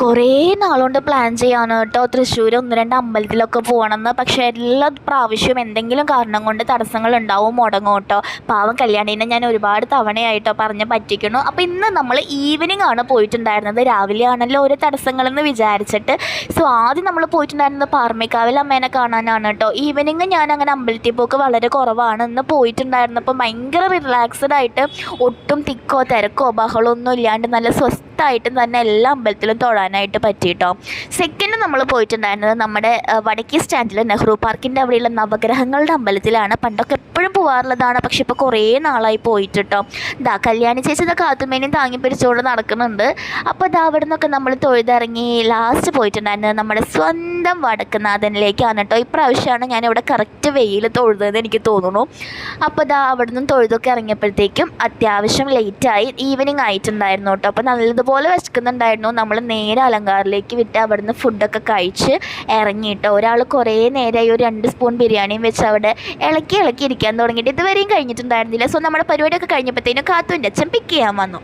കുറേ നാളുകൊണ്ട് പ്ലാൻ ചെയ്യാണ് കേട്ടോ തൃശ്ശൂർ 1-2 അമ്പലത്തിലൊക്കെ പോകണമെന്ന്. പക്ഷേ എല്ലാ പ്രാവശ്യവും എന്തെങ്കിലും കാരണം കൊണ്ട് തടസ്സങ്ങൾ ഉണ്ടാവും, മുടങ്ങും കേട്ടോ. പാവം കല്യാണീനെ ഞാൻ ഒരുപാട് തവണയായിട്ടോ പറഞ്ഞ് പറ്റിക്കുന്നു. അപ്പോൾ ഇന്ന് നമ്മൾ ഈവനിങ് ആണ് പോയിട്ടുണ്ടായിരുന്നത്. രാവിലെ ആണല്ലോ ഓരോ തടസ്സങ്ങളെന്ന് വിചാരിച്ചിട്ട്. സോ ആദ്യം നമ്മൾ പോയിട്ടുണ്ടായിരുന്നത് പാറമേക്കാവിൽ അമ്മേനെ കാണാനാണ് കേട്ടോ. ഈവനിങ് ഞാൻ അങ്ങനെ അമ്പലത്തിൽ പോക്ക് വളരെ കുറവാണ്. ഇന്ന് പോയിട്ടുണ്ടായിരുന്നപ്പോൾ ഭയങ്കര റിലാക്സ്ഡ് ആയിട്ട്, ഒട്ടും തിക്കോ തിരക്കോ ബഹളമോ ഒന്നും ഇല്ലാണ്ട് നല്ല സ്വസ്ഥമായിട്ട് തന്നെ എല്ലാ അമ്പലത്തിലും തൊഴാനായിട്ട് പറ്റിയിട്ടോ. സെക്കൻഡ് നമ്മൾ പോയിട്ടുണ്ടായിരുന്നത് നമ്മുടെ വടക്കേ സ്റ്റാൻഡിൽ നെഹ്റു പാർക്കിൻ്റെ അവിടെയുള്ള നവഗ്രഹങ്ങളുടെ അമ്പലത്തിലാണ്. പണ്ടൊക്കെ എപ്പോഴും പോകാറുള്ളതാണ്, പക്ഷെ ഇപ്പോൾ കുറേ നാളായി പോയിട്ടോ. കല്യാണി ചേച്ചി കാത്തുമേനിയും താങ്ങി പിടിച്ചുകൊണ്ട് നടക്കുന്നുണ്ട്. അപ്പോൾ അവിടെ നിന്നൊക്കെ നമ്മൾ തൊഴുതിറങ്ങി ലാസ്റ്റ് പോയിട്ടുണ്ടായിരുന്നത് നമ്മുടെ സ്വന്തം വടക്കുന്നാഥനിലേക്കാണ് കേട്ടോ. ഇപ്രാവശ്യമാണ് ഞാനിവിടെ കറക്റ്റ് വെയിൽ തൊഴുതതെന്ന് എനിക്ക് തോന്നുന്നു. അപ്പോൾ അവിടെ നിന്നും തൊഴുതൊക്കെ ഇറങ്ങിയപ്പോഴത്തേക്കും അത്യാവശ്യം ലേറ്റായി, ഈവനിങ് ആയിട്ടുണ്ടായിരുന്നു കേട്ടോ. അപ്പോൾ നല്ലതുപോലെ വിശക്കുന്നുണ്ടായിരുന്നു. നമ്മൾ നേരെ അലങ്കാറിലേക്ക് വിട്ട് അവിടുന്ന് ഫുഡൊക്കെ കഴിച്ച് ഇറങ്ങിയിട്ടോ. ഒരാൾ കുറേ നേരമായി ഒരു 2 സ്പൂൺ ബിരിയാണിയും വെച്ച് അവിടെ ഇളക്കി ഇരിക്കാൻ തുടങ്ങിയിട്ട് ഇതുവരെയും കഴിഞ്ഞിട്ടുണ്ടായിരുന്നില്ല. സോ നമ്മുടെ പരിപാടിയൊക്കെ കഴിഞ്ഞപ്പോഴത്തേനും കാത്തുവിൻ്റെ അച്ഛൻ പിക്ക് ചെയ്യാൻ വന്നു.